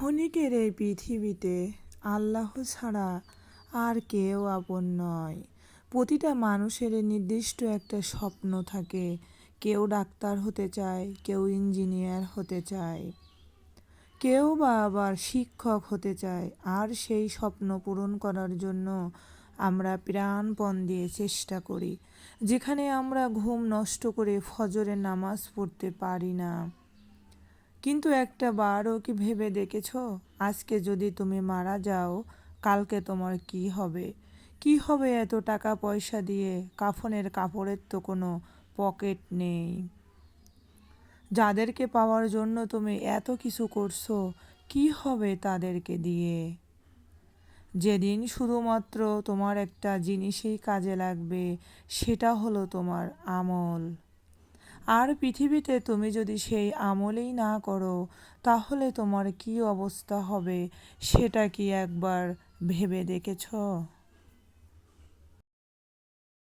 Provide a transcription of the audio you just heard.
ক্ষণিকের এই পৃথিবীতে আল্লাহ ছাড়া আর কেউ আপন নয়। প্রতিটা মানুষের নির্দিষ্ট একটা স্বপ্ন থাকে। কেউ ডাক্তার হতে চায়, কেউ ইঞ্জিনিয়ার হতে চায়, কেউ বা আবার শিক্ষক হতে চায়। আর সেই স্বপ্ন পূরণ করার জন্য আমরা প্রাণপণ দিয়ে চেষ্টা করি। যেখানে আমরা ঘুম নষ্ট করে ফজরের নামাজ পড়তে পারি না। কিন্তু একটা বারও কি ভেবে দেখেছো, আজকে যদি তুমি মারা যাও, কালকে তোমার কি হবে? কি হবে এত টাকা পয়সা দিয়ে? কাফনের কাপড়ের তো কোনো পকেট নেই। যাদেরকে পাওয়ার জন্য তুমি এত কিছু করছো, কি হবে তাদেরকে দিয়ে? যেদিন শুধুমাত্র তোমার একটা জিনিসেই কাজে লাগবে, সেটা হলো তোমার আমল। আর পৃথিবীতে তুমি যদি সেই আমলই না করো, তাহলে তোমার কি অবস্থা হবে সেটা কি একবার ভেবে দেখেছো?